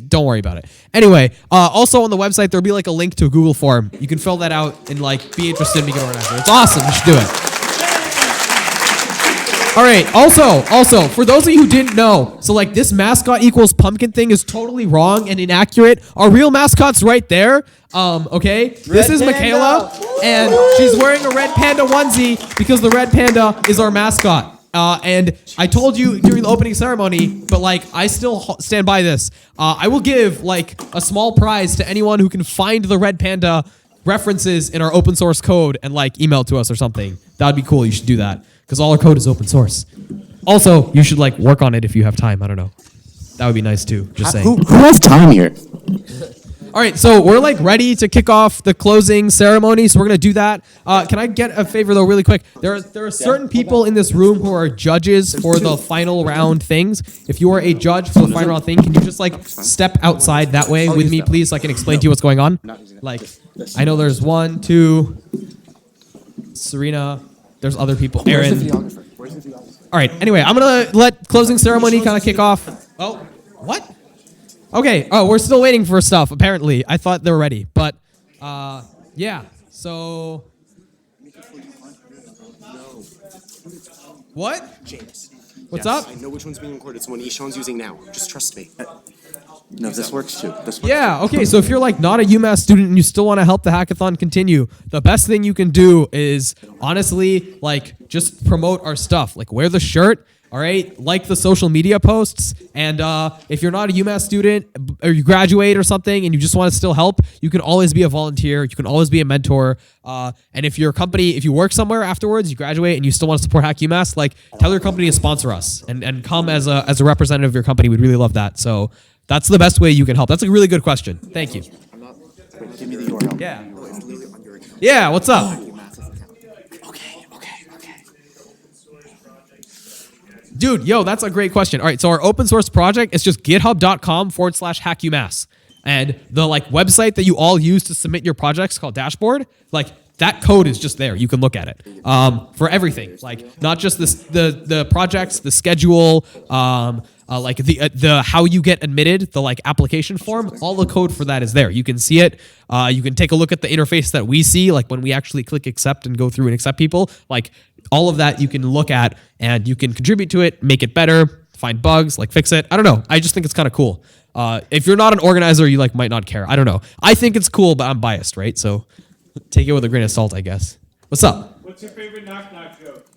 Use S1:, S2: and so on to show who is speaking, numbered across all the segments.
S1: don't worry about it. Anyway, also on the website, there'll be like a link to a Google form. You can fill that out and like be interested in being an organizer. It's awesome. You should do it. All right. Also, for those of you who didn't know, so like this mascot equals pumpkin thing is totally wrong and inaccurate. Our real mascot's right there. Okay. This is Michaela, and she's wearing a red panda onesie because the red panda is our mascot. And I told you during the opening ceremony, but like I still stand by this. I will give like a small prize to anyone who can find the red panda references in our open source code and like email to us or something. That would be cool. You should do that because all our code is open source. Also, you should like work on it if you have time. I don't know. That would be nice too. Just saying.
S2: Who has time here?
S1: All right, so we're like ready to kick off the closing ceremony, so we're gonna do that. Can I get a favor though, really quick? There are certain people in this room who are judges for the final round things. If you are a judge for the final round thing, can you just like step outside that way with me, please, so I can explain to you what's going on? Like, I know there's 1, 2, Serena. There's other people. Aaron. All right. Anyway, I'm gonna let closing ceremony kind of kick off. Oh, what? Okay. Oh, we're still waiting for stuff, apparently. I thought they were ready. But, yeah. So... What?
S3: James.
S1: What's up?
S3: I know which one's being recorded. It's the one Ishan's using now. Just trust me.
S2: No, this works too.
S1: Yeah, okay, so if you're like not a UMass student and you still want to help the hackathon continue, the best thing you can do is honestly, like, just promote our stuff. Like, wear the shirt, all right? Like the social media posts. And if you're not a UMass student or you graduate or something and you just want to still help, you can always be a volunteer. You can always be a mentor. And if your company, if you work somewhere afterwards, you graduate and you still want to support HackUMass, like, tell your company to sponsor us and come as a representative of your company. We'd really love that. So that's the best way you can help. That's a really good question. Thank you.
S2: Give me the URL.
S1: Yeah. Yeah, what's up?
S2: Okay.
S1: Dude, yo, that's a great question. All right, so our open source project is just github.com/HackUMass. And the like website that you all use to submit your projects called Dashboard, like that code is just there. You can look at it for everything, like not just this, the projects, the schedule, like the how you get admitted, the like application form, all the code for that is there. You can see it. You can take a look at the interface that we see, like when we actually click accept and go through and accept people. Like all of that you can look at and you can contribute to it, make it better, find bugs, like fix it. I don't know. I just think it's kind of cool. If you're not an organizer, you like might not care. I don't know. I think it's cool, but I'm biased, right? So take it with a grain of salt, I guess. What's up?
S4: What's your favorite knock-knock joke?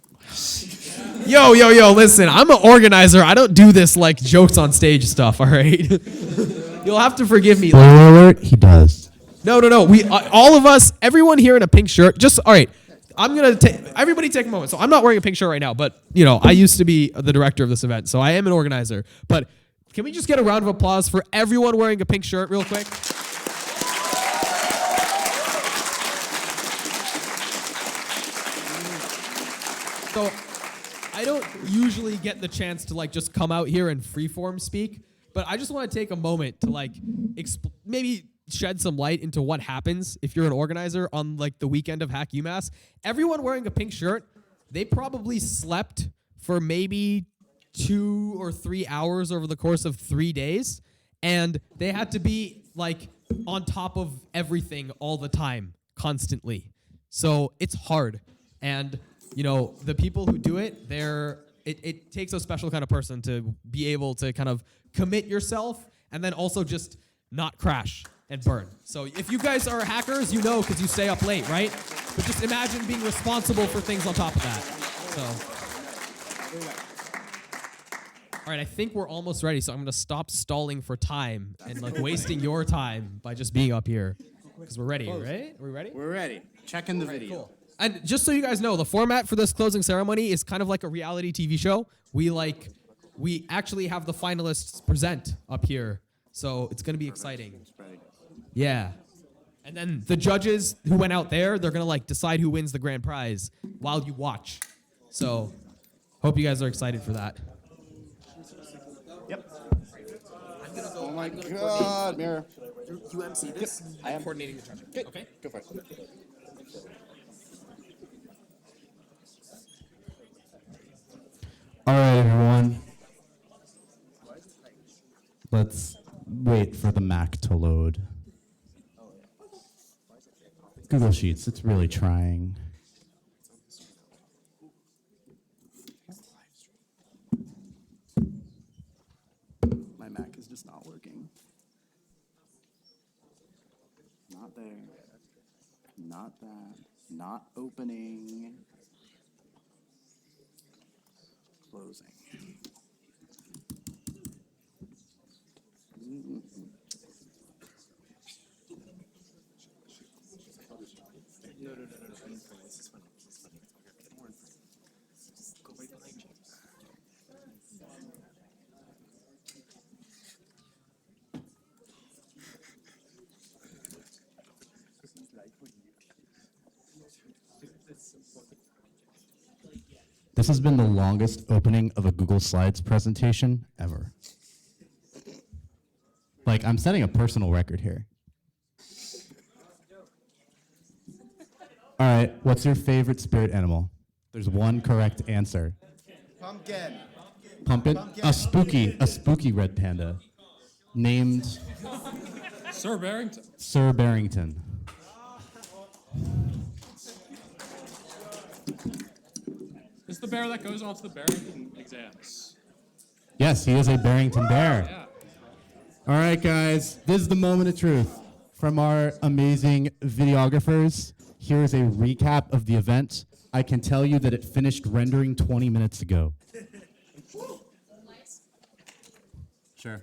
S1: Yo, listen, I'm an organizer. I don't do this like jokes on stage stuff, all right? You'll have to forgive me.
S2: Spoiler alert, he does.
S1: No. We, all of us, everyone here in a pink shirt, just, all right, I'm going to everybody take a moment. So I'm not wearing a pink shirt right now, but, you know, I used to be the director of this event, so I am an organizer. But can we just get a round of applause for everyone wearing a pink shirt real quick? So I don't usually get the chance to like just come out here and freeform speak, but I just want to take a moment to like maybe shed some light into what happens if you're an organizer on like the weekend of HackUMass. Everyone wearing a pink shirt, they probably slept for maybe 2 or 3 hours over the course of 3 days, and they had to be like on top of everything all the time, constantly. So it's hard. And you know, the people who do it, it takes a special kind of person to be able to kind of commit yourself and then also just not crash and burn. So if you guys are hackers, you know because you stay up late, right? But just imagine being responsible for things on top of that. So, all right, I think we're almost ready, so I'm going to stop stalling for time and like wasting your time by just being up here because we're ready, right? Are we ready?
S2: We're ready. Check in the video.
S1: Cool. And just so you guys know, the format for this closing ceremony is kind of like a reality TV show. We actually have the finalists present up here, so it's going to be exciting. Yeah. And then the judges who went out there, they're going to like decide who wins the grand prize while you watch. So hope you guys are excited for that.
S2: Yep. Oh my God, Mirror.
S1: You MC this? I am coordinating the charger. Okay.
S2: Go for it.
S5: All right, everyone. Let's wait for the Mac to load. Google Sheets, it's really trying.
S2: My Mac is just not working. Not there. Not that. Not opening. Closing.
S5: This has been the longest opening of a Google Slides presentation ever. Like, I'm setting a personal record here. All right, what's your favorite spirit animal? There's one correct answer.
S2: Pumpkin.
S5: Pumpkin? A spooky red panda named
S6: Sir Barrington.
S5: Sir Barrington.
S6: This is the bear that goes off the Barrington exams.
S5: Yes, he is a Barrington bear.
S6: Yeah.
S5: All right, guys, this is the moment of truth from our amazing videographers. Here is a recap of the event. I can tell you that it finished rendering 20 minutes ago. Sure.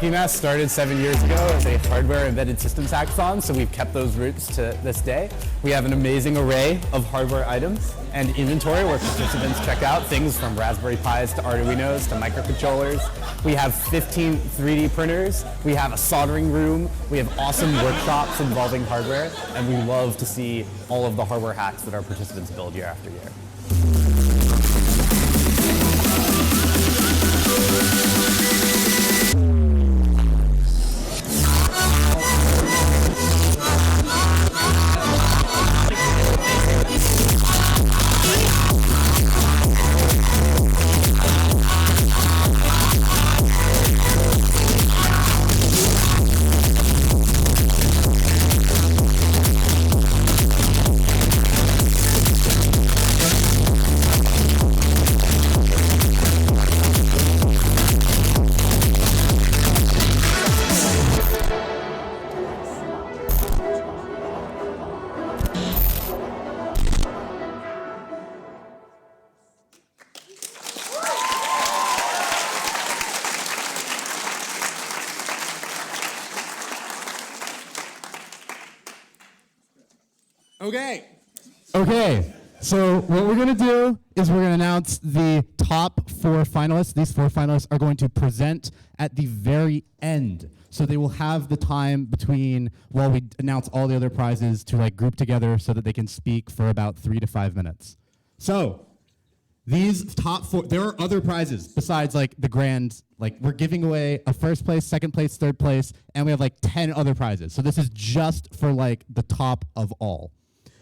S7: HackUMass started 7 years ago as a hardware embedded systems hackathon, so we've kept those roots to this day. We have an amazing array of hardware items and inventory where participants check out things from Raspberry Pis to Arduinos to microcontrollers. We have 15 3D printers, we have a soldering room, we have awesome workshops involving hardware, and we love to see all of the hardware hacks that our participants build year after year.
S2: Okay.
S5: Okay, so what we're gonna do is we're gonna announce the top 4 finalists. These 4 finalists are going to present at the very end. So they will have the time between while we announce all the other prizes to like group together so that they can speak for about 3 to 5 minutes. So these top 4, there are other prizes besides like the grand, like we're giving away a first place, second place, third place, and we have like 10 other prizes. So this is just for like the top of all.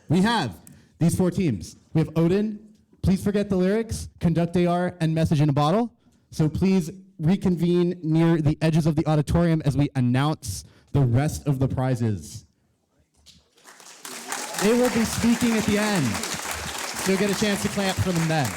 S5: We have these 4 teams. We have O.D.I.N, Please Forget the Lyrics, Conduct AR, and Message in a Bottle. So please reconvene near the edges of the auditorium as we announce the rest of the prizes. They will be speaking at the end. So you'll get a chance to clap for them then.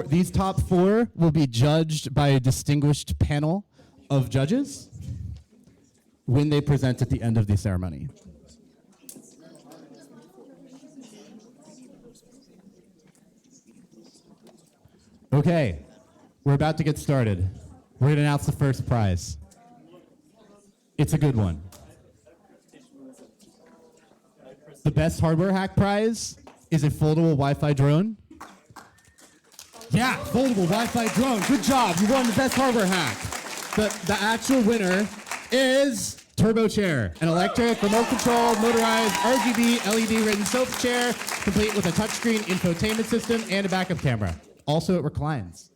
S5: These top 4 will be judged by a distinguished panel of judges when they present at the end of the ceremony. Okay, we're about to get started. We're going to announce the first prize. It's a good one. The best hardware hack prize is a foldable Wi-Fi drone. Yeah, foldable Wi-Fi drone. Good job. You won the best hardware hack. The actual winner is Turbo Chair, an electric, remote-controlled, motorized, RGB, LED-written sofa chair, complete with a touchscreen infotainment system and a backup camera. Also, it reclines.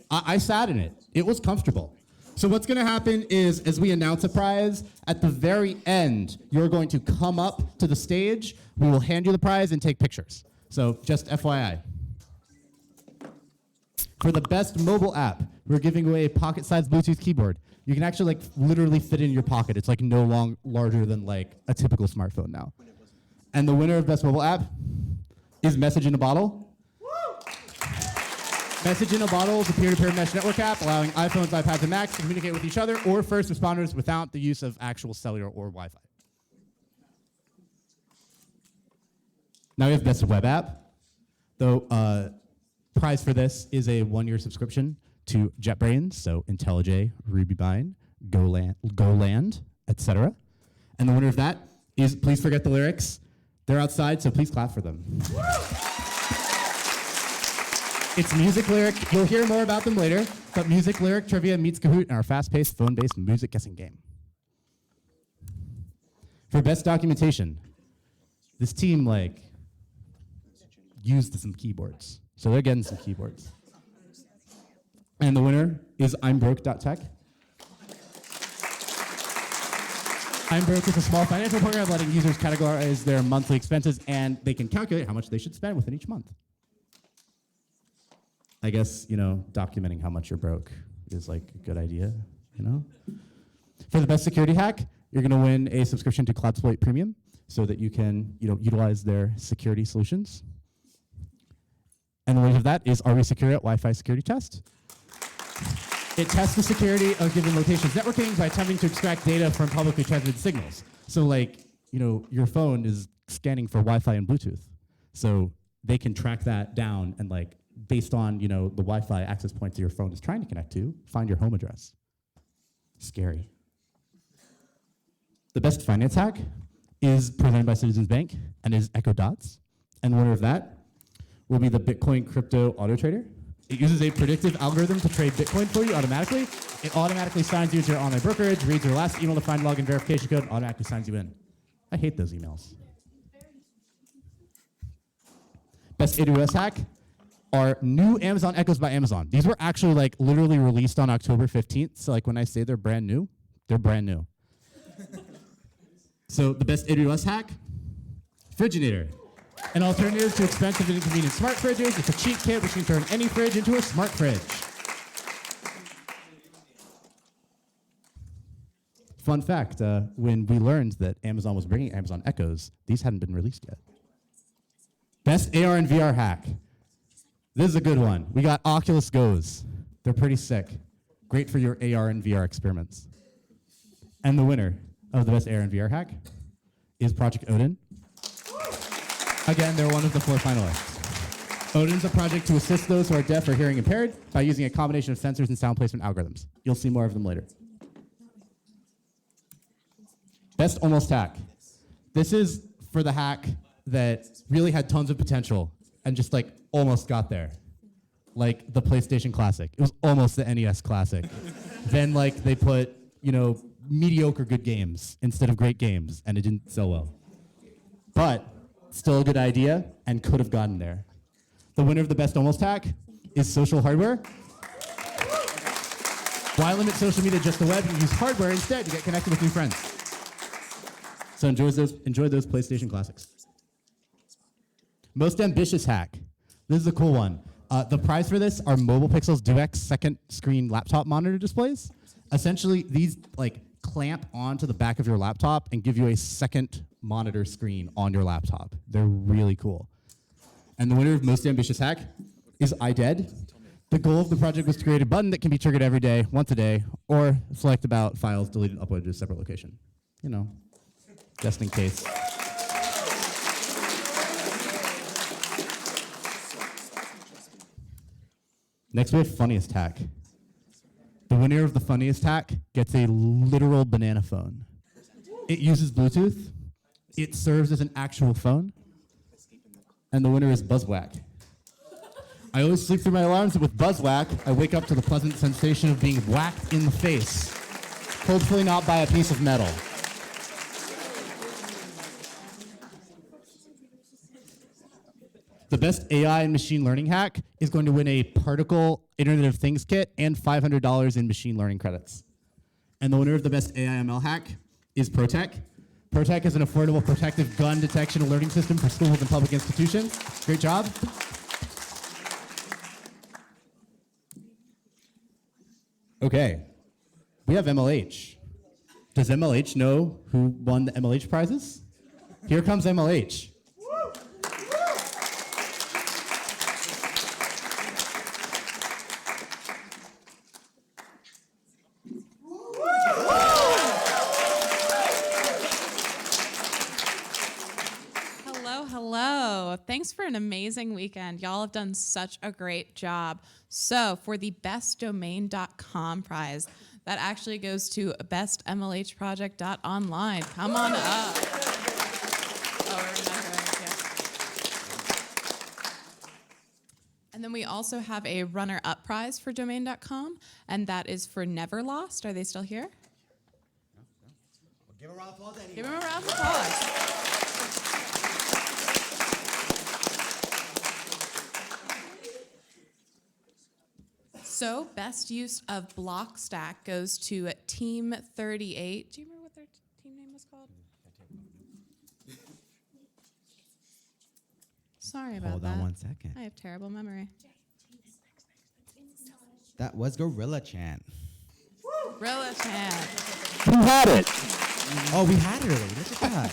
S5: I sat in it. It was comfortable. So what's going to happen is, as we announce a prize, at the very end, you're going to come up to the stage. We will hand you the prize and take pictures. So just FYI. For the best mobile app, we're giving away a pocket-sized Bluetooth keyboard. You can actually literally fit it in your pocket. It's no larger than a typical smartphone now. And the winner of best mobile app is Message in a Bottle. Message in a Bottle is a peer-to-peer mesh network app allowing iPhones, iPads, and Macs to communicate with each other or first responders without the use of actual cellular or Wi-Fi. Now we have best web app. Though prize for this is a 1-year subscription to JetBrains, so IntelliJ, RubyBind, GoLand, etc. And the winner of that is Please Forget the Lyrics. They're outside, so please clap for them. It's music lyric. You'll hear more about them later, but music lyric trivia meets Kahoot in our fast-paced, phone-based music guessing game. For best documentation, this team used some keyboards. So they're getting some keyboards. And the winner is I'mBroke.tech. I'mBroke is a small financial program letting users categorize their monthly expenses, and they can calculate how much they should spend within each month. I guess, documenting how much you're broke is a good idea, For the best security hack, you're going to win a subscription to CloudSploit Premium so that you can, utilize their security solutions. And the winner of that is Are We Secure at Wi-Fi Security Test. It tests the security of given locations networking by attempting to extract data from publicly transmitted signals. So your phone is scanning for Wi-Fi and Bluetooth. So they can track that down and based on, the Wi-Fi access points your phone is trying to connect to, find your home address. Scary. The best finance hack is presented by Citizens Bank and is Echo Dots. And the winner of that will be the Bitcoin Crypto Auto Trader. It uses a predictive algorithm to trade Bitcoin for you automatically. It automatically signs you into your online brokerage, reads your last email to find login verification code, and automatically signs you in. I hate those emails. Best AWS hack are new Amazon Echoes by Amazon. These were actually literally released on October 15th. So when I say they're brand new, they're brand new. So the best AWS hack, Friginator. An alternative to expensive and inconvenient smart fridges. It's a cheat kit which can turn any fridge into a smart fridge. Fun fact, when we learned that Amazon was bringing Amazon Echoes, these hadn't been released yet. Best AR and VR hack. This is a good one. We got Oculus Go's. They're pretty sick. Great for your AR and VR experiments. And the winner of the best AR and VR hack is Project O.D.I.N. Again, they're one of the 4 finalists. O.D.I.N is a project to assist those who are deaf or hearing impaired by using a combination of sensors and sound placement algorithms. You'll see more of them later. Best almost hack. This is for the hack that really had tons of potential and just like almost got there. Like the PlayStation Classic. It was almost the NES Classic. Then like they put, mediocre good games instead of great games, and it didn't sell well. But still a good idea and could have gotten there. The winner of the best almost hack is social hardware. Why limit social media just the web and use hardware instead to get connected with new friends? So enjoy those PlayStation classics. Most ambitious hack. This is a cool one. The prize for this are Mobile Pixel's DuX second screen laptop monitor displays. Essentially, these clamp onto the back of your laptop and give you a second monitor screen on your laptop. They're really cool. And the winner of most ambitious hack is iDead. The goal of the project was to create a button that can be triggered every day, once a day, or select about files deleted and uploaded to a separate location. Just in case. Next we have funniest hack. The winner of the funniest hack gets a literal banana phone. It uses Bluetooth. It serves as an actual phone. And the winner is Buzzwhack. I always sleep through my alarms, and with Buzzwhack, I wake up to the pleasant sensation of being whacked in the face. Hopefully not by a piece of metal. The best AI and machine learning hack is going to win a Particle Internet of Things kit and $500 in machine learning credits. And the winner of the best AI/ML hack is Protec. Protec is an affordable protective gun detection alerting system for schools and public institutions. Great job. Okay, we have MLH. Does MLH know who won the MLH prizes? Here comes MLH.
S8: Thanks for an amazing weekend. Y'all have done such a great job. So for the best domain.com prize, that actually goes to bestmlhproject.online. Come on up. Oh, we're remembering, yeah. And then we also have a runner-up prize for domain.com, and that is for Never Lost. Are they still here?
S9: Well, give a round of applause anyway.
S8: Give them a round of applause. So, best use of Blockstack goes to Team 38. Do you remember what their team name was called? Sorry about that.
S9: Hold on 1 second.
S8: I have terrible memory.
S9: That was Gorilla Chant.
S8: Gorilla Chant.
S7: Who had it?
S9: Oh, we had it already. Look at that.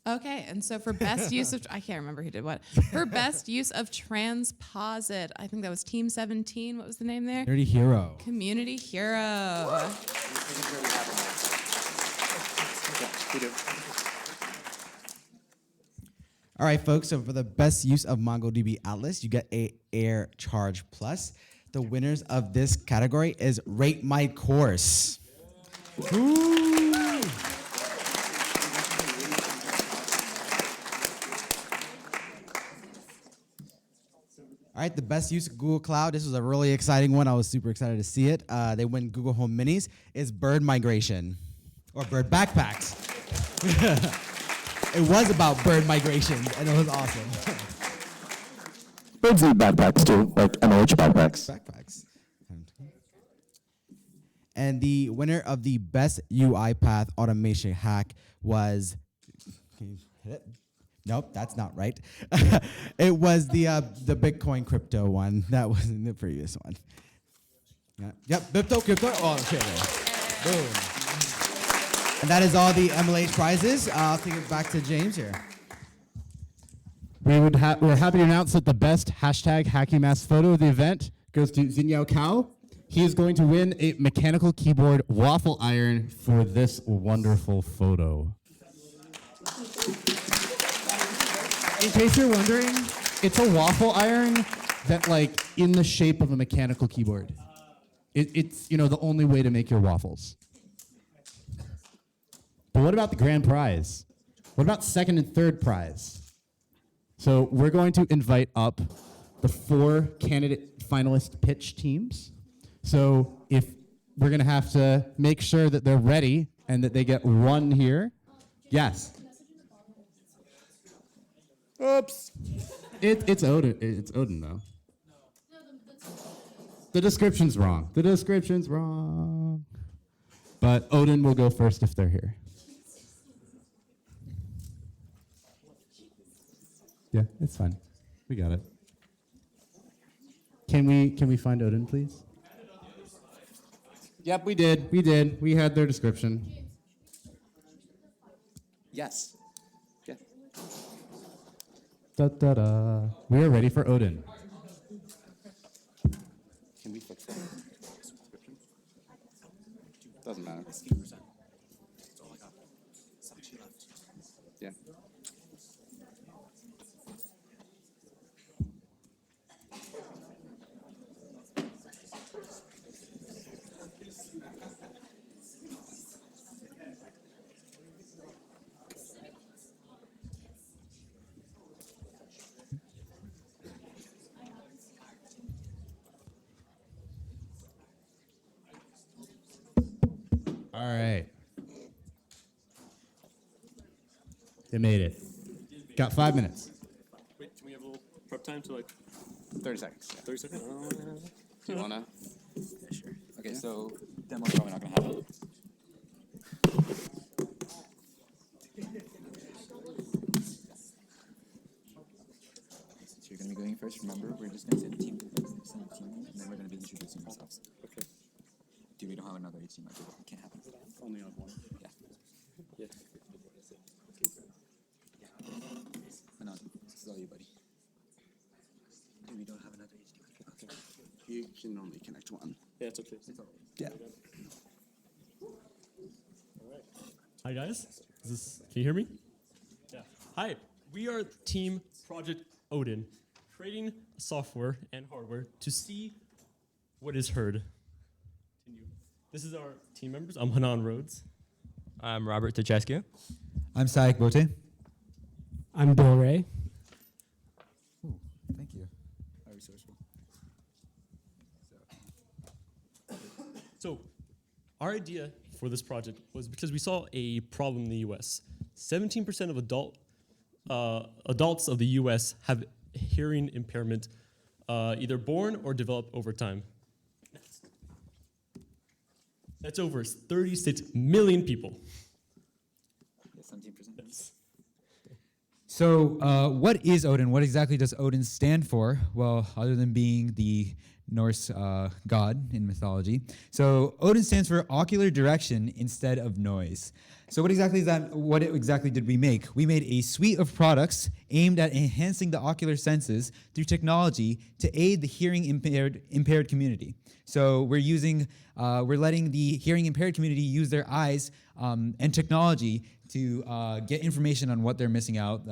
S8: Okay, and so for best use of, I can't remember who did what. For best use of Transposit, I think that was Team 17. What was the name there?
S9: Dirty Hero.
S8: Community Hero.
S9: All right, folks. So for the best use of MongoDB Atlas, you get a Air Charge Plus. The winners of this category is Rate My Course. Ooh. All right, the best use of Google Cloud. This was a really exciting one. I was super excited to see it. They win Google Home Minis. Is bird migration or bird backpacks. It was about bird migration, and it was awesome.
S7: Birds need backpacks too, like MLH backpacks.
S9: Backpacks. And the winner of the best UiPath automation hack was. Can you hit it? Nope, that's not right. It was the Bitcoin crypto one. That was in the previous one. Yeah. Yep, crypto. Oh, okay. Boom. And that is all the MLH prizes. I'll take it back to James here.
S5: We're happy to announce that the best #HackUMass photo of the event goes to Xinyao Cao. He is going to win a mechanical keyboard waffle iron for this wonderful photo. In case you're wondering, it's a waffle iron that like in the shape of a mechanical keyboard. It's the only way to make your waffles. But what about the grand prize? What about second and third prize? So we're going to invite up the 4 candidate finalist pitch teams. So if we're going to have to make sure that they're ready and that they get 1 here. Yes. Oops. It's Odin. It's Odin though. The description's wrong. The description's wrong. But Odin will go first if they're here. Yeah, it's fine. We got it. Can we find Odin, please? Yep, we did. We did. We had their description.
S2: Yes. Yeah.
S5: Da da da. We are ready for Odin.
S2: Can we fix that? Doesn't matter. Yeah.
S5: All right. They made it. Got 5 minutes.
S6: Wait, can we have a little prep time to like
S2: 30 seconds. Yeah.
S6: 30 seconds?
S2: Do you wanna?
S10: Yeah, sure. Okay, so demo's probably not gonna happen. So you're gonna be going first. Remember, we're just gonna say the team name, and then we're gonna be introducing ourselves.
S6: Okay.
S10: Dude, we don't have another HDMI. It can't happen.
S6: Only on one.
S10: Yeah.
S6: Yeah.
S10: No, this is all you, buddy. Dude, we don't have another HDMI. Okay.
S2: You can only connect 1.
S6: Yeah, it's okay.
S2: Yeah.
S11: Hi guys, can you hear me? Yeah. Hi, we are Team Project O.D.I.N, creating software and hardware to see what is heard. This is our team members. I'm Hanan Rhodes.
S12: I'm Robert Tachescu.
S13: I'm Saik Bote.
S14: I'm Bill Ray.
S13: Ooh, thank you.
S10: How resourceful.
S11: So, our idea for this project was because we saw a problem in the U.S. 17% of adults of the U.S. have hearing impairment, either born or developed over time. That's over 36 million people.
S10: Yeah, 17%.
S13: So, what is O.D.I.N? What exactly does O.D.I.N stand for? Well, other than being the Norse god in mythology. So, O.D.I.N stands for ocular direction instead of noise. So, what exactly is that? What exactly did we make? We made a suite of products aimed at enhancing the ocular senses through technology to aid the hearing impaired community. So, we're letting the hearing impaired community use their eyes and technology to get information on what they're missing out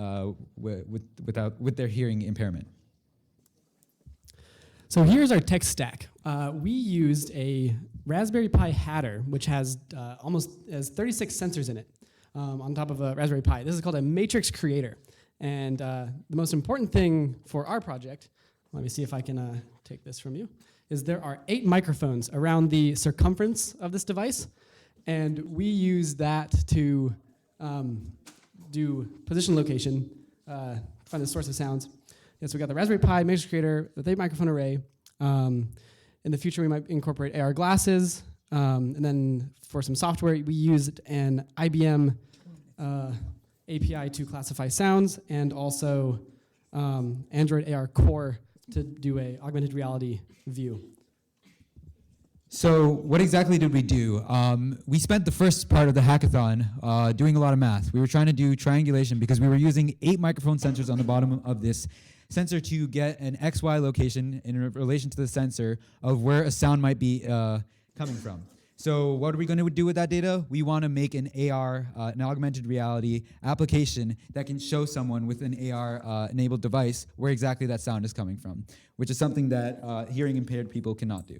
S13: with their hearing impairment.
S14: So here's our tech stack. We used a Raspberry Pi Hatter, which has has 36 sensors in it on top of a Raspberry Pi. This is called a matrix creator. And the most important thing for our project, let me see if I can take this from you, is there are 8 microphones around the circumference of this device. And we use that to do position location, find the source of sounds. Yeah, so we got the Raspberry Pi Matrix Creator, the 8 microphone array. In the future, we might incorporate AR glasses. And then for some software, we used an IBM API to classify sounds, and also Android AR Core to do a augmented reality view.
S13: So what exactly did we do? We spent the first part of the hackathon doing a lot of math. We were trying to do triangulation because we were using 8 microphone sensors on the bottom of this sensor to get an XY location in relation to the sensor of where a sound might be coming from. So what are we going to do with that data? We want to make an AR, an augmented reality application that can show someone with an AR enabled device where exactly that sound is coming from, which is something that hearing impaired people cannot do.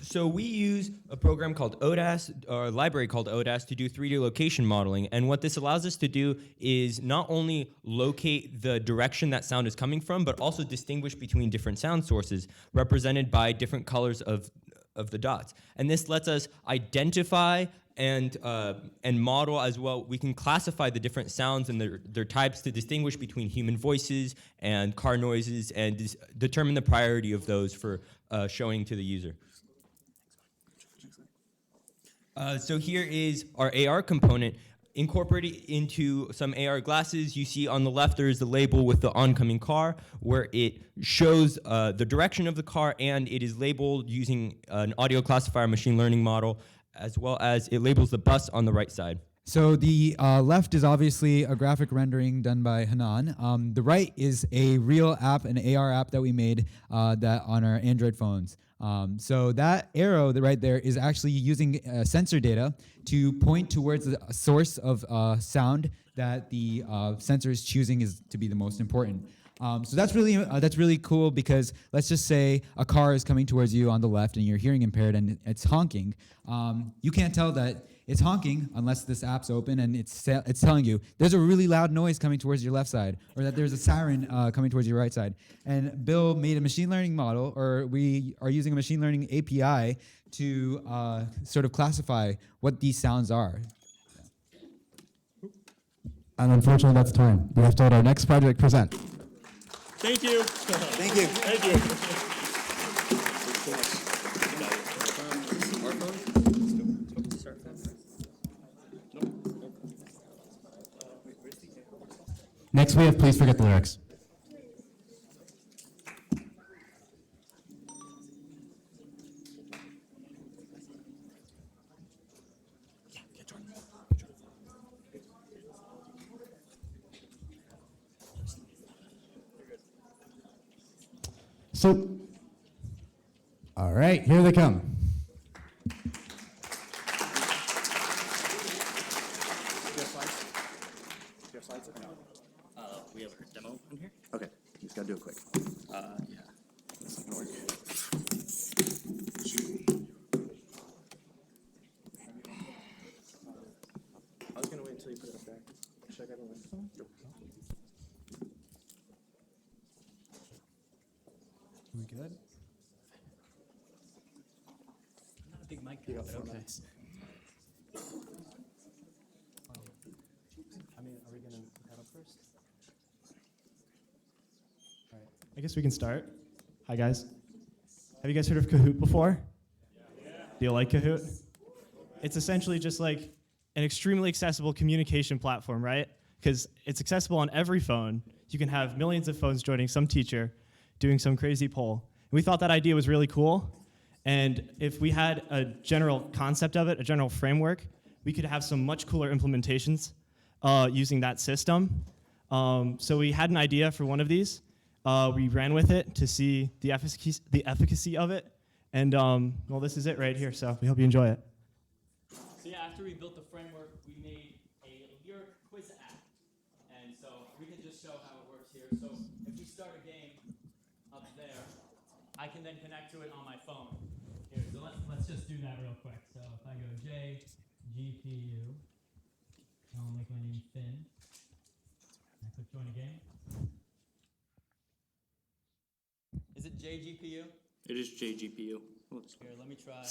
S12: So we use a program called O.D.I.S, or a library called O.D.I.S to do 3D location modeling. And what this allows us to do is not only locate the direction that sound is coming from, but also distinguish between different sound sources represented by different colors of the dots. And this lets us identify and model as well. We can classify the different sounds and their types to distinguish between human voices and car noises and determine the priority of those for showing to the user. So here is our AR component incorporated into some AR glasses. You see on the left there is the label with the oncoming car where it shows the direction of the car, and it is labeled using an audio classifier machine learning model, as well as it labels the bus on the right side.
S13: So the left is obviously a graphic rendering done by Hanan. The right is a real app, an AR app that we made that on our Android phones. So that arrow right there is actually using sensor data to point towards the source of sound that the sensor is choosing is to be the most important. So that's really cool, because let's just say a car is coming towards you on the left and you're hearing impaired and it's honking. You can't tell that it's honking unless this app's open and it's telling you there's a really loud noise coming towards your left side, or that there's a siren coming towards your right side. And Bill made a machine learning model, or we are using a machine learning API to sort of classify what these sounds are.
S5: And unfortunately, that's time. We have to let our next project present.
S11: Thank you.
S2: Thank you.
S11: Thank you.
S5: Next, we have Please Forget the Lyrics. So, all right, here they come.
S10: We have a demo in here.
S2: Okay, just gotta do it quick.
S10: Yeah.
S2: This is gonna work.
S3: I was gonna wait until you put it up there. Should I grab a microphone?
S14: We good? Not a big mic, but okay. I mean, are we gonna put that up first? All right. I guess we can start. Hi guys. Have you guys heard of Kahoot before? Yeah. Do you like Kahoot? It's essentially just like an extremely accessible communication platform, right? Because it's accessible on every phone. You can have millions of phones joining some teacher doing some crazy poll. And we thought that idea was really cool. And if we had a general concept of it, a general framework, we could have some much cooler implementations using that system. So we had an idea for one of these. We ran with it to see the efficacy of it. And well, this is it right here. So we hope you enjoy it.
S11: So yeah, after we built the framework, we made a lyric quiz app. And so we can just show how it works here. So if we start a game up there, I can then connect to it on my phone. Here, so let's just do that real quick. So if I go JGPU, I'll make my name Finn. I click join a game. Is it JGPU?
S10: It is JGPU. Oops.
S11: Here, let me try.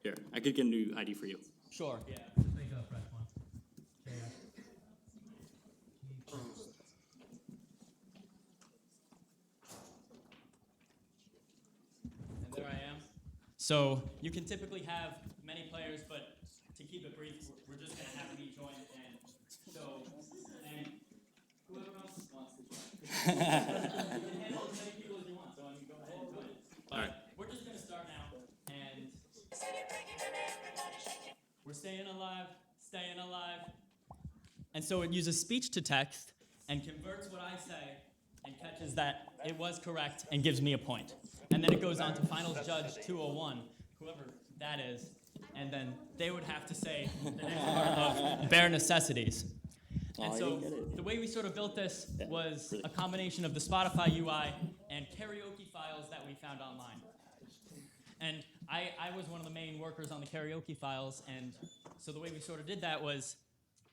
S10: Here, I could get a new ID for you.
S11: Sure, yeah. Just make a fresh one. And there I am. So you can typically have many players, but to keep it brief, we're just going to have me join and show. And whoever else wants to join. You can handle as many people as you want, so I mean, go ahead and join. But
S10: All right.
S11: we're just going to start now. And we're staying alive, staying alive. And so it uses speech to text and converts what I say
S15: and catches that it was correct and gives me a point. And then it goes on to Finals Judge 201, whoever that is, and then they would have to say the next part of bare necessities. And so the way we sort of built this was a combination of the Spotify UI and karaoke files that we found online. And I was one of the main workers on the karaoke files, and so the way we sort of did that was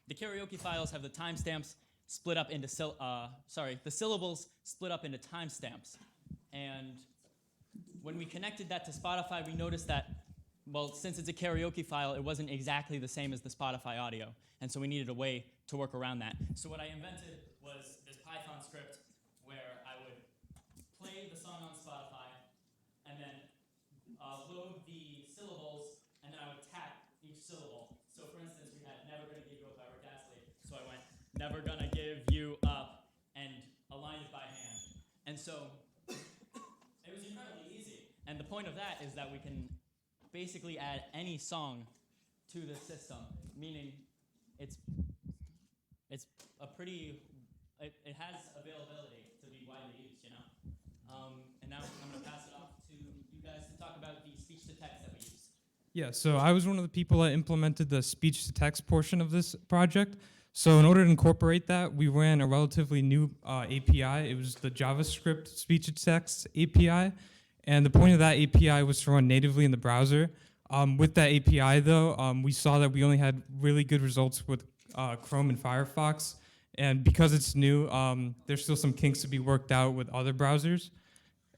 S15: the karaoke files have the timestamps split up into the syllables split up into timestamps. And when we connected that to Spotify, we noticed that, well, since it's a karaoke file, it wasn't exactly the same as the Spotify audio. And so we needed a way to work around that. So what I invented was this Python script where I would play the song on Spotify and then load the syllables, and then I would tap each syllable. So for instance, we had Never Gonna Give You Up by Rick Astley. So I went, Never Gonna Give You Up, and aligned it by hand. And so it was incredibly easy. And the point of that is that we can basically add any song to the system, meaning it's a pretty, it has availability to be widely used, you know? And now I'm gonna pass it off to you guys to talk about the speech to text that we use.
S16: Yeah, so I was one of the people that implemented the speech to text portion of this project. So in order to incorporate that, we ran a relatively new API. It was the JavaScript speech to text API. And the point of that API was to run natively in the browser. With that API, though, we saw that we only had really good results with Chrome and Firefox. And because it's new, there's still some kinks to be worked out with other browsers.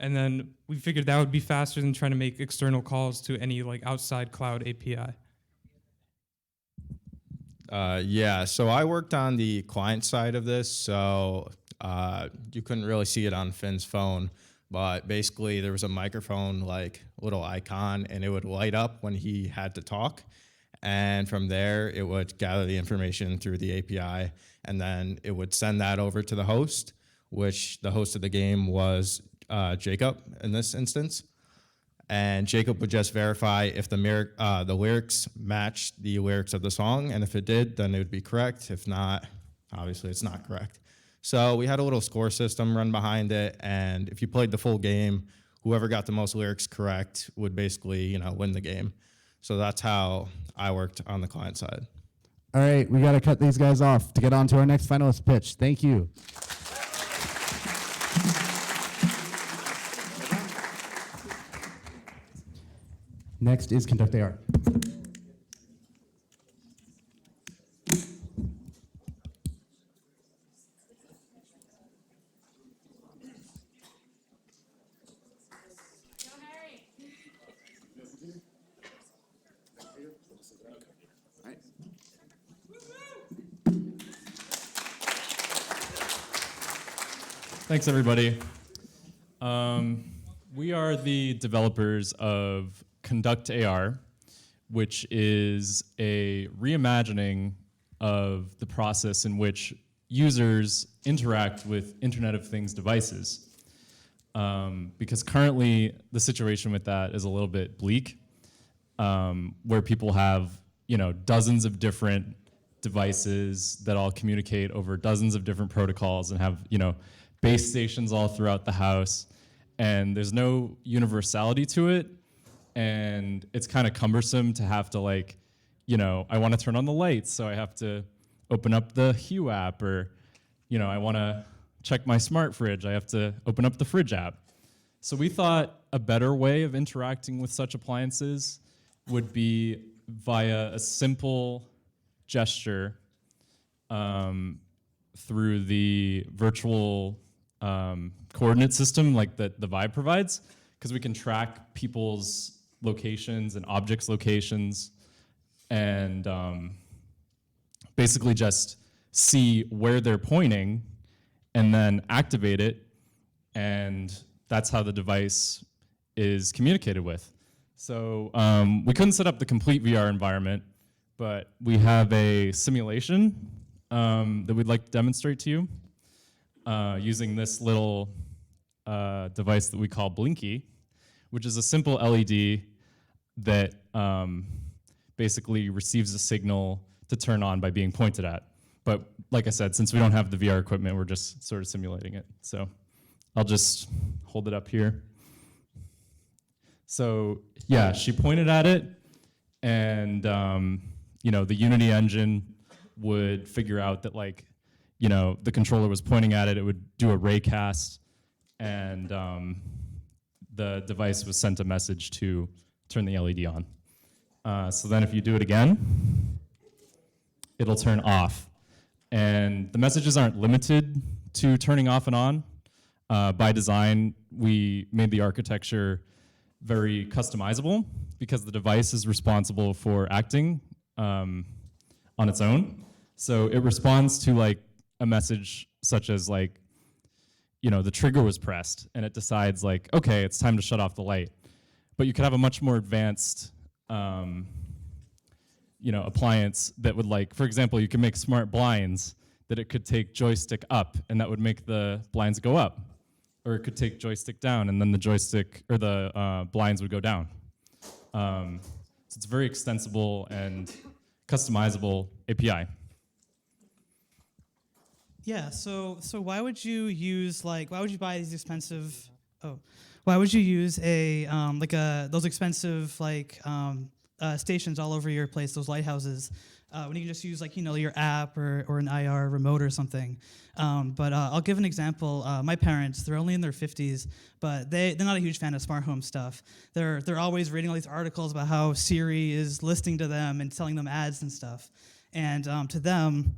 S16: And then we figured that would be faster than trying to make external calls to any like outside cloud API.
S17: Yeah, so I worked on the client side of this, so you couldn't really see it on Finn's phone, but basically there was a microphone, like little icon, and it would light up when he had to talk. And from there, it would gather the information through the API, and then it would send that over to the host, which the host of the game was Jacob in this instance. And Jacob would just verify if the lyrics matched the lyrics of the song, and if it did, then it would be correct. If not, obviously it's not correct. So we had a little score system run behind it, and if you played the full game, whoever got the most lyrics correct would basically, win the game. So that's how I worked on the client side.
S5: All right, we got to cut these guys off to get on to our next finalist pitch. Thank you. Next is Conduct AR.
S18: Thanks, everybody. We are the developers of Conduct AR, which is a reimagining of the process in which users interact with Internet of Things devices. Because currently the situation with that is a little bit bleak, where people have dozens of different devices that all communicate over dozens of different protocols and have base stations all throughout the house, and there's no universality to it, and it's kind of cumbersome to have to I want to turn on the lights, so I have to open up the Hue app, or I want to check my smart fridge, I have to open up the fridge app. So we thought a better way of interacting with such appliances would be via a simple gesture through the virtual coordinate system like that the VII provides, because we can track people's locations and objects' locations and basically just see where they're pointing and then activate it, and that's how the device is communicated with. So we couldn't set up the complete VR environment, but we have a simulation that we'd like to demonstrate to you using this little device that we call Blinky, which is a simple LED that basically receives a signal to turn on by being pointed at. But like I said, since we don't have the VR equipment, we're just sort of simulating it. So I'll just hold it up here. So yeah, she pointed at it, and the Unity engine would figure out that the controller was pointing at it. It would do a raycast, and the device was sent a message to turn the LED on. So then if you do it again, it'll turn off. And the messages aren't limited to turning off and on. By design, we made the architecture very customizable because the device is responsible for acting on its own. So it responds to a message such as the trigger was pressed and it decides okay, it's time to shut off the light. But you could have a much more advanced appliance that would for example, you can make smart blinds that it could take joystick up and that would make the blinds go up. Or it could take joystick down and then the joystick or the blinds would go down. So it's very extensible and customizable API.
S19: Yeah, so why would you use why would you buy these expensive why would you use those expensive stations all over your place, those lighthouses, when you can just use your app or an IR remote or something? But I'll give an example. My parents, they're only in their 50s, but they're not a huge fan of smart home stuff. They're always reading all these articles about how Siri is listening to them and selling them ads and stuff. And to them,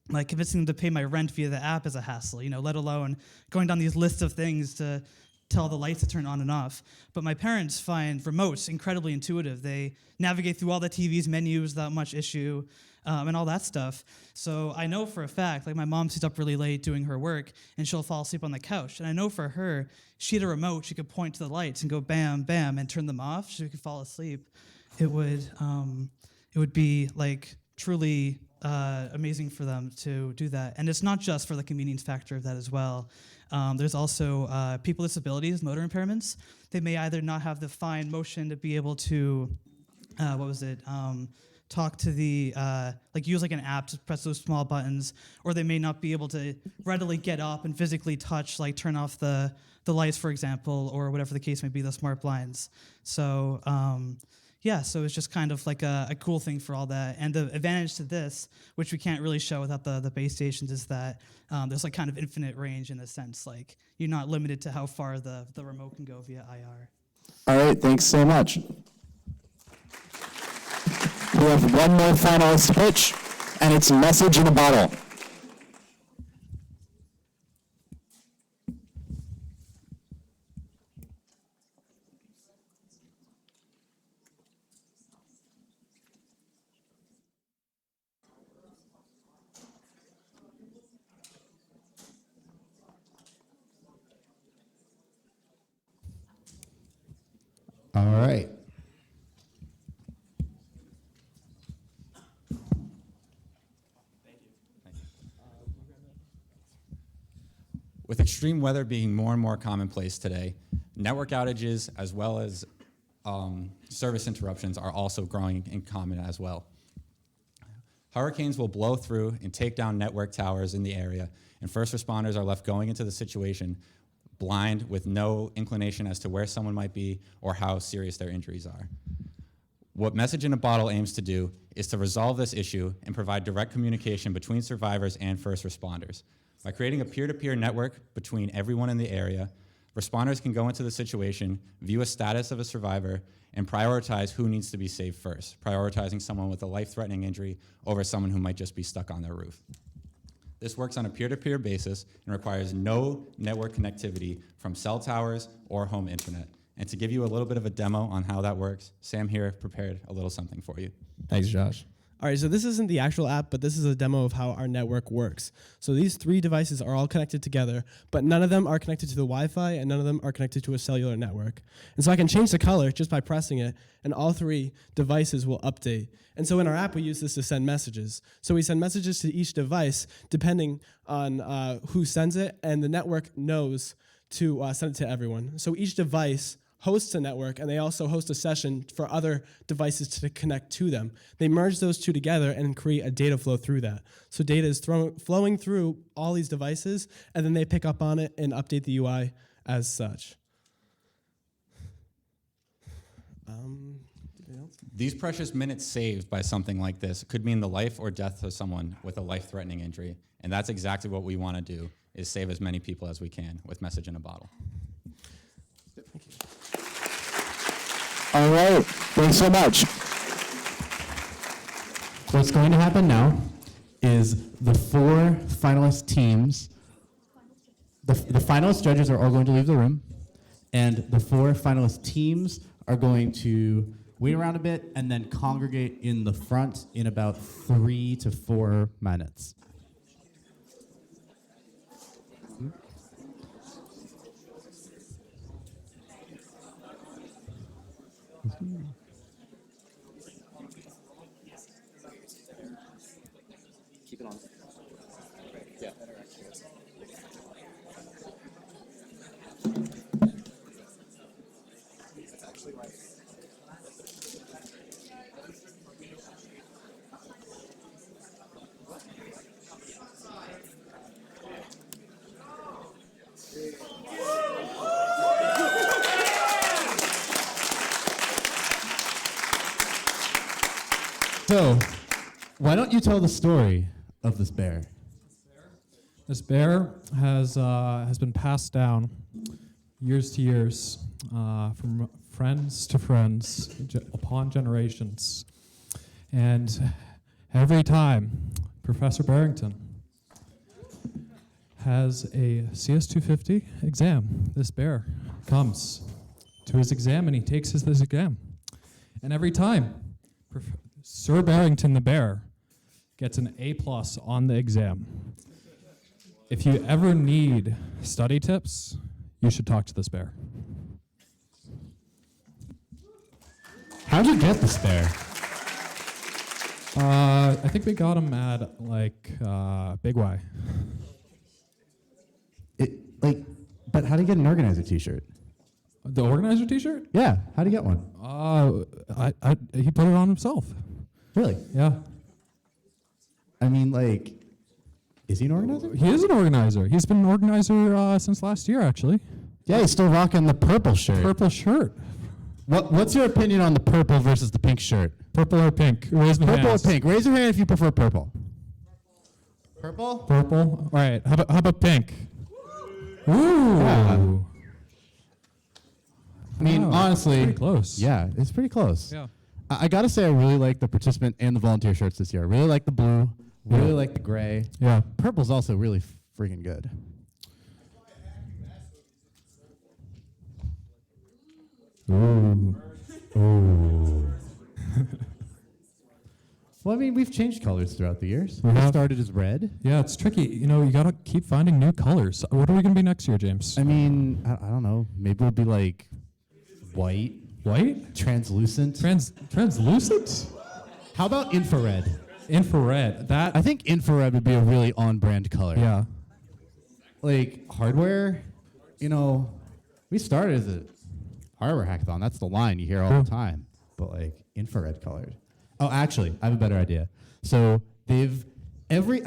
S19: convincing them to pay my rent via the app is a hassle, let alone going down these lists of things to tell the lights to turn on and off. But my parents find remotes incredibly intuitive. They navigate through all the TV's menus without much issue, and all that stuff. So I know for a fact, my mom stays up really late doing her work, and she'll fall asleep on the couch. And I know for her, she had a remote, she could point to the lights and go bam, bam, and turn them off so she could fall asleep. It would be truly amazing for them to do that. And it's not just for the convenience factor of that as well. There's also people with disabilities, motor impairments. They may either not have the fine motion to be able to, talk to the, use an app to press those small buttons, or they may not be able to readily get up and physically touch, turn off the lights, for example, or whatever the case may be, the smart blinds. So, so it's just kind of a cool thing for all that. And the advantage to this, which we can't really show without the base stations, is that there's kind of infinite range in the sense, you're not limited to how far the remote can go via IR.
S2: All right, thanks so much. We have one more finalist pitch, and it's Message in a Bottle.
S5: All right.
S20: With extreme weather being more and more commonplace today, network outages as well as service interruptions are also growing in common as well. Hurricanes will blow through and take down network towers in the area, and first responders are left going into the situation blind with no inclination as to where someone might be or how serious their injuries are. What Message in a Bottle aims to do is to resolve this issue and provide direct communication between survivors and first responders. By creating a peer-to-peer network between everyone in the area, responders can go into the situation, view a status of a survivor, and prioritize who needs to be saved first, prioritizing someone with a life-threatening injury over someone who might just be stuck on their roof. This works on a peer-to-peer basis and requires no network connectivity from cell towers or home internet. And to give you a little bit of a demo on how that works, Sam here prepared a little something for you.
S3: Thanks, Josh. All right, so this isn't the actual app, but this is a demo of how our network works. So these three devices are all connected together, but none of them are connected to the Wi-Fi, and none of them are connected to a cellular network. And so I can change the color just by pressing it, and all three devices will update. And so in our app, we use this to send messages. So we send messages to each device depending on who sends it, and the network knows to send it to everyone. So each device hosts a network, and they also host a session for other devices to connect to them. They merge those two together and create a data flow through that. So data is flowing through all these devices, and then they pick up on it and update the UI as such. Anybody else?
S20: These precious minutes saved by something like this could mean the life or death of someone with a life-threatening injury. And that's exactly what we want to do, is save as many people as we can with Message in a Bottle.
S2: All right, thanks so much.
S5: What's going to happen now is the 4 finalist teams, the finalist judges are all going to leave the room, and the 4 finalist teams are going to wait around a bit and then congregate in the front in about 3 to 4 minutes.
S10: Keep it on. Yeah. That's actually right.
S5: So, why don't you tell the story of this bear?
S16: This bear has been passed down years to years, from friends to friends, upon generations. And every time Professor Barrington has a CS250 exam, this bear comes to his exam and he takes this exam. And every time Sir Barrington the bear gets an A+ on the exam. If you ever need study tips, you should talk to this bear.
S5: How'd you get this bear?
S16: I think we got him at Big Y.
S5: But how do you get an organizer T-shirt?
S16: The organizer T-shirt?
S5: Yeah, how do you get one?
S16: He put it on himself.
S5: Really?
S16: Yeah.
S5: I mean, is he an organizer?
S16: He is an organizer. He's been an organizer since last year, actually.
S5: Yeah, he's still rocking the purple shirt.
S16: Purple shirt.
S5: What's your opinion on the purple versus the pink shirt?
S16: Purple or pink? Raise my
S5: Purple
S16: hands.
S5: or pink? Raise your hand if you prefer purple. Purple?
S16: Purple. All right. How about pink? Ooh.
S5: Yeah. I mean, honestly,
S16: pretty close.
S5: Yeah, it's pretty close.
S16: Yeah.
S5: I gotta say, I really like the participant and the volunteer shirts this year. I really like the blue. Really like the gray.
S16: Yeah.
S5: Purple's also really freaking good.
S16: Ooh. Ooh.
S5: Well, I mean, we've changed colors throughout the years.
S16: We
S5: We
S16: have.
S5: started as red.
S16: Yeah, it's tricky. You know, you gotta keep finding new colors. What are we gonna be next year, James?
S5: I mean, I don't know. Maybe we'll be like white.
S16: White?
S5: Translucent.
S16: Translucent?
S5: How about infrared?
S16: Infrared. That
S5: I think infrared would be a really on-brand color.
S16: Yeah.
S5: Like hardware, we started as a hardware hackathon. That's the line you hear all the time. But infrared colors. Oh, actually, I have a better idea. So I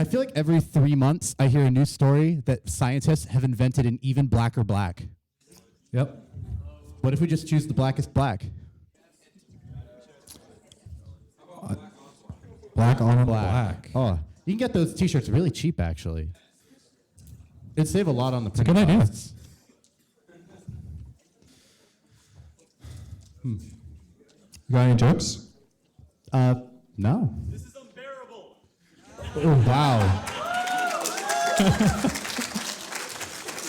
S5: feel like every 3 months I hear a new story that scientists have invented an even blacker black.
S16: Yep.
S5: What if we just choose the blackest black?
S16: Black on black.
S5: Oh, you can get those T-shirts really cheap, actually. It'd save a lot on the
S16: It's a good idea.
S5: costs.
S16: You got any jokes?
S5: No.
S4: This is unbearable.
S5: Oh, wow.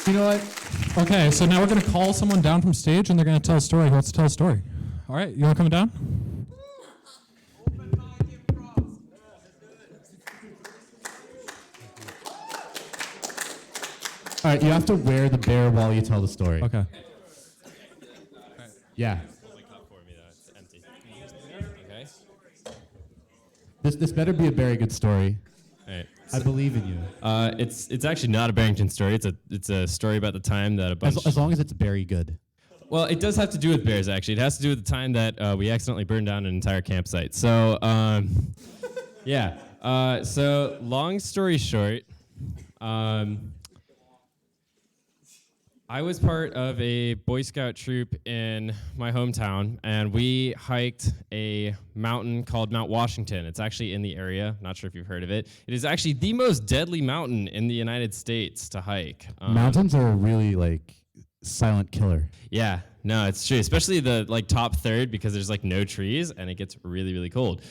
S16: You know what? Okay, so now we're gonna call someone down from stage, and they're gonna tell a story. Who wants to tell a story? All right, you wanna come down?
S5: All right, you have to wear the bear while you tell the story.
S16: Okay.
S5: Yeah.
S21: Okay.
S5: This better be a very good story.
S21: All right.
S5: I believe in you.
S21: It's actually not a Barrington story. It's a story about the time that a bunch.
S5: As long as it's very good.
S21: Well, it does have to do with bears. Actually, it has to do with the time that we accidentally burned down an entire campsite. So, yeah. So long story short, I was part of a Boy Scout troop in my hometown, and we hiked a mountain called Mount Washington. It's actually in the area. Not sure if you've heard of it. It is actually the most deadly mountain in the United States to hike.
S5: Mountains are a really like silent killer.
S21: Yeah, no, it's true. Especially the like top third because there's like no trees and it gets really, really cold.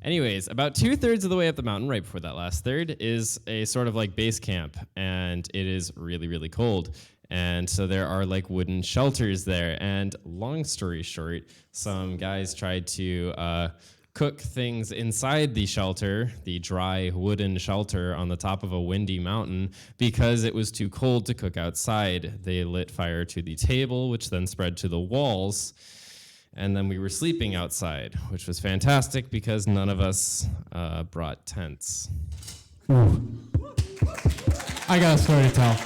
S21: Anyways, about 2/3 of the way up the mountain, right before that last third, is a sort of like base camp, and it is really, really cold. And so there are like wooden shelters there. And long story short, some guys tried to cook things inside the shelter, the dry wooden shelter on the top of a windy mountain, because it was too cold to cook outside. They lit fire to the table, which then spread to the walls. And then we were sleeping outside, which was fantastic because none of us brought tents.
S5: Ooh. I got a story to tell.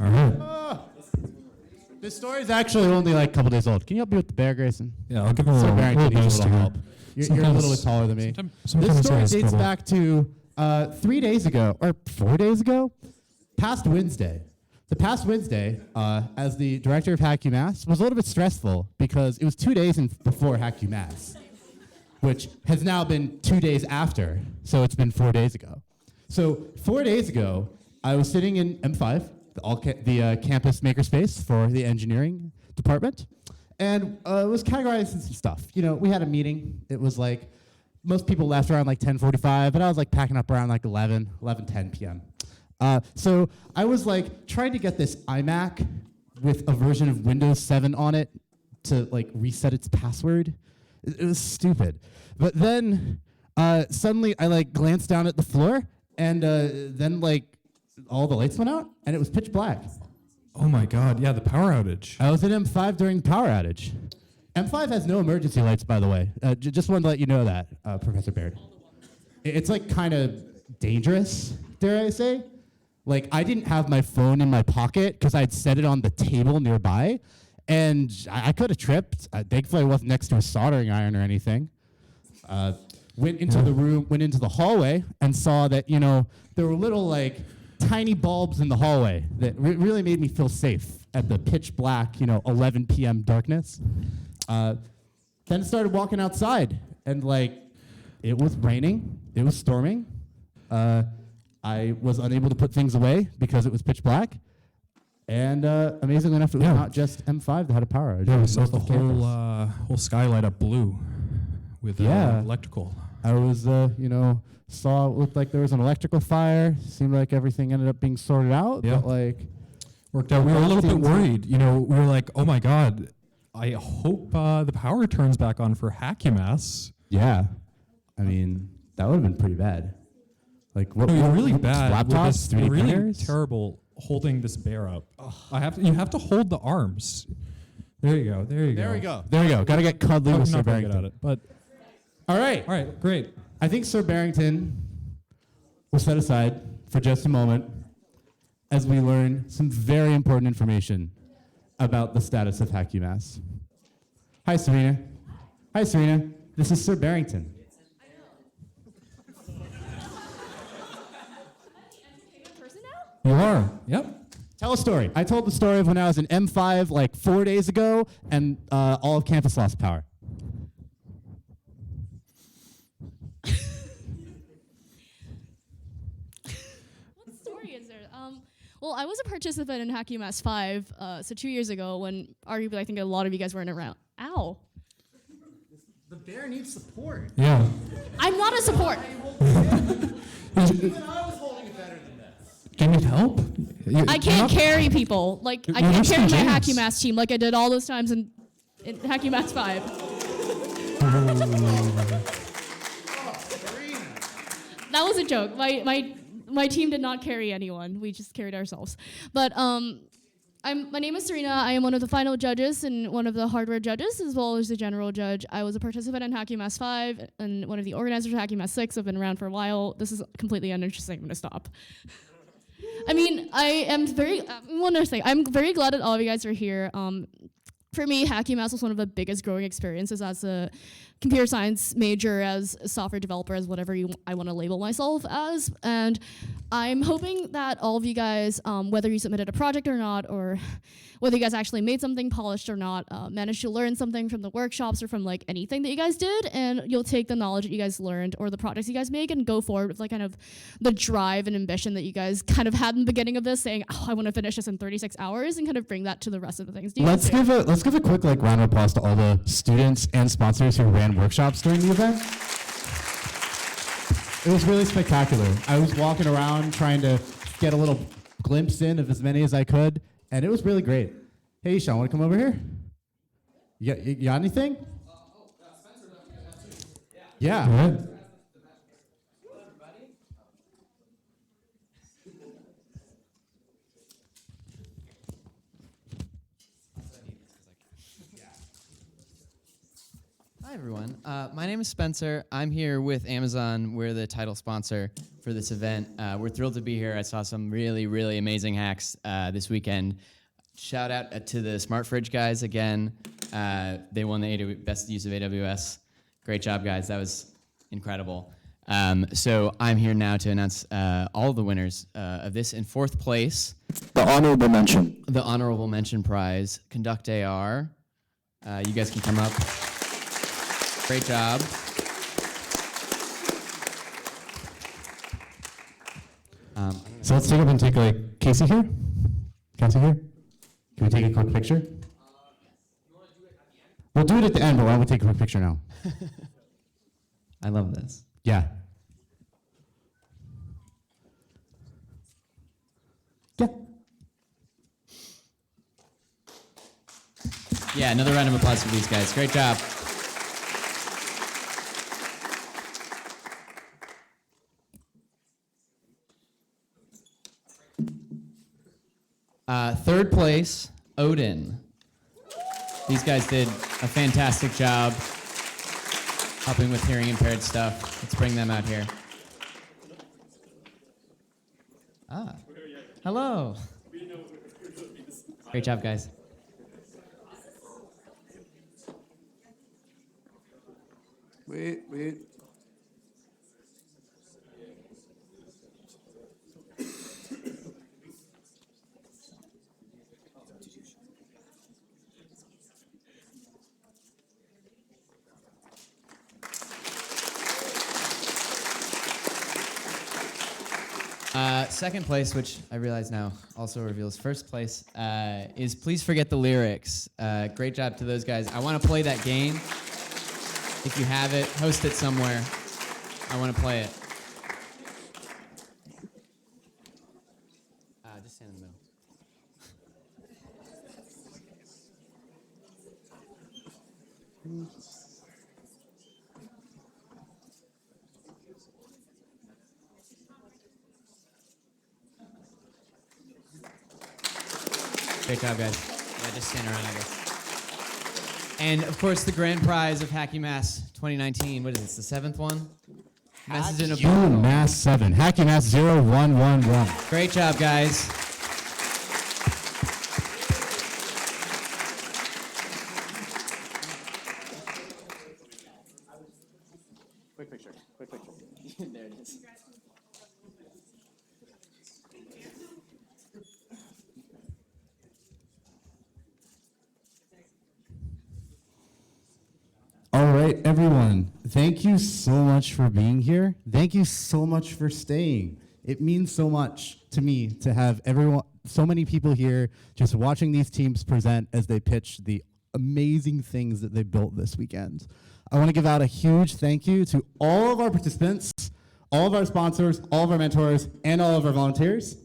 S16: All right.
S5: This story is actually only like a couple days old. Can you help me with the bear, Grayson?
S16: Yeah, I'll give him
S5: Sir
S16: a
S5: Barrington
S16: little
S5: needs
S16: boost
S5: a little
S16: here.
S5: help. You're a little bit taller than me. This story dates back to 3 days ago, or 4 days ago? Past Wednesday. The past Wednesday, as the director of HackUMass, was a little bit stressful because it was 2 days before HackUMass, which has now been 2 days after, so it's been 4 days ago. So 4 days ago, I was sitting in M5, the campus makerspace for the engineering department, and was categorizing some stuff. You know, we had a meeting. It was like, most people left around like 10:45, but I was like packing up around like 11:10 p.m. So I was like trying to get this iMac with a version of Windows 7 on it to like reset its password. It was stupid. But then suddenly I like glanced down at the floor and then like all the lights went out and it was pitch black.
S16: Oh my God, yeah, the power outage.
S5: I was in M5 during the power outage. M5 has no emergency lights, by the way. Just wanted to let you know that, Professor Baird. It's like kind of dangerous, dare I say. Like, I didn't have my phone in my pocket because I'd set it on the table nearby, and I could have tripped. Thankfully, I wasn't next to a soldering iron or anything. Went into the room, went into the hallway, and saw that, you know, there were little, like, tiny bulbs in the hallway that really made me feel safe at the pitch black, you know, 11 p.m. darkness. Then started walking outside, and, like, it was raining. It was storming. I was unable to put things away because it was pitch black. And amazingly enough, it was not just M5 that had a power outage.
S16: Yeah, we saw the whole sky light up blue with electrical.
S5: I was, you know, saw it looked like there was an electrical fire. Seemed like everything ended up being sorted out.
S16: Yeah.
S5: But like,
S16: worked out. We were a little bit worried. You know, we were like, oh my God, I hope the power turns back on for HackUMass.
S5: Yeah. I mean, that would have been pretty bad. Like, what?
S16: No, you're really bad.
S5: Laptops, 3D
S16: really
S5: printers?
S16: terrible holding this bear up. You have to hold the arms. There you go. There you go.
S5: There we go. There we go. Got to get cuddly with Sir
S16: not very good
S5: Barrington.
S16: at it, but
S5: all right.
S16: All right. Great.
S5: I think Sir Barrington will set aside for just a moment as we learn some very important information about the status of HackUMass. Hi, Serena. Hi, Serena. This is Sir Barrington.
S16: You are. Yep.
S5: Tell a story. I told the story of when I was in M5 like 4 days ago, and all of campus lost power.
S1: What story is there? Well, I was a participant in HackUMass 5, so 2 years ago when arguably I think a lot of you guys weren't around. Ow.
S5: The bear needs support.
S16: Yeah.
S1: I'm not a support.
S5: Even I was holding it better than this.
S16: Do you need help?
S1: I can't carry people. Like, I
S16: you're
S1: can't carry
S16: Winston
S1: my
S16: James.
S1: HackUMass team like I did all those times in HackUMass 5. That was a joke. My team did not carry anyone. We just carried ourselves. But my name is Serena. I am one of the final judges and one of the hardware judges, as well as the general judge. I was a participant in HackUMass 5 and one of the organizers of HackUMass 6. I've been around for a while. This is completely uninteresting. I'm going to stop. I mean, one other thing. I'm very glad that all of you guys are here. For me, HackUMass was one of the biggest growing experiences as a computer science major, as a software developer, as whatever I want to label myself as. And I'm hoping that all of you guys, whether you submitted a project or not, or whether you guys actually made something polished or not, managed to learn something from the workshops or from like anything that you guys did, and you'll take the knowledge that you guys learned or the projects you guys make and go forward with like kind of the drive and ambition that you guys kind of had in the beginning of this, saying, oh, I want to finish this in 36 hours, and kind of bring that to the rest of the things.
S5: Let's give a quick like round of applause to all the students and sponsors who ran workshops during the event. It was really spectacular. I was walking around trying to get a little glimpse in of as many as I could, and it was really great. Hey, Sean, want to come over here? You got anything? Yeah. Go ahead.
S8: Hi, everyone. My name is Spencer. I'm here with Amazon. We're the title sponsor for this event. We're thrilled to be here. I saw some really, really amazing hacks this weekend. Shout out to the Smart Fridge guys again. They won the best use of AWS. Great job, guys. That was incredible. So I'm here now to announce all the winners of this. In fourth place,
S2: The honorable mention.
S8: the Honorable Mention Prize, Conduct AR. You guys can come up. Great job.
S5: So let's take up and take like Casey here. Casey here. Can we take a quick picture? We'll do it at the end, but why don't we take a quick picture now?
S8: I love this.
S5: Yeah.
S8: Yeah, another round of applause for these guys. Great job. Third place, O.D.I.N. These guys did a fantastic job helping with hearing impaired stuff. Let's bring them out here. Ah, hello. Great job, guys.
S22: Wait.
S8: Second place, which I realize now also reveals first place, is Please Forget the Lyrics. Great job to those guys. I want to play that game. If you have it, host it somewhere. I want to play it. Just stand in the middle. Great job, guys. Yeah, just stand around, I guess. And of course, the grand prize of HackUMass 2019. What is this? The seventh one? Message in a bottle.
S5: HackUMass 7. HackUMass 0111.
S8: Great job, guys.
S10: Quick picture. There it is.
S5: All right, everyone. Thank you so much for being here. Thank you so much for staying. It means so much to me to have so many people here just watching these teams present as they pitch the amazing things that they built this weekend. I want to give out a huge thank you to all of our participants, all of our sponsors, all of our mentors, and all of our volunteers.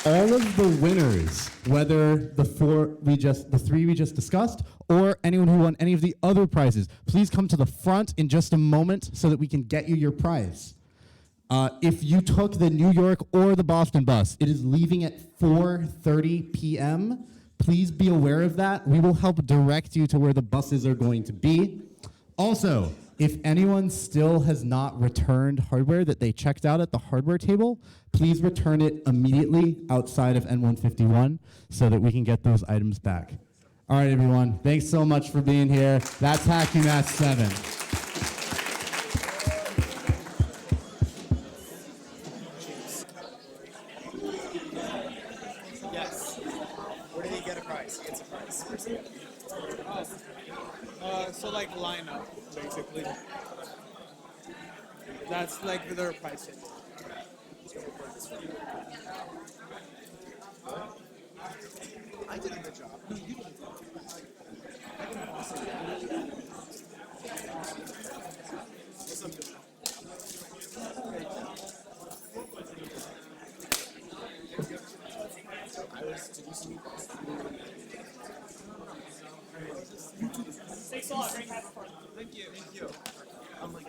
S5: All of the winners, whether the three we just discussed, or anyone who won any of the other prizes, please come to the front in just a moment so that we can get you your prize. If you took the New York or the Boston bus, it is leaving at 4:30 p.m. Please be aware of that. We will help direct you to where the buses are going to be. Also, If anyone still has not returned hardware that they checked out at the hardware table, please return it immediately outside of N151 so that we can get those items back. All right, everyone. Thanks so much for being here. That's HackUMass 7.
S10: Yes. Where do they get a prize? He gets a prize. Where's he get it?
S7: So like line up, basically. That's like their pricing.
S10: I did a good job. No, you did a good job.
S7: Thanks a lot. Great having fun.
S10: Thank you. I'm like,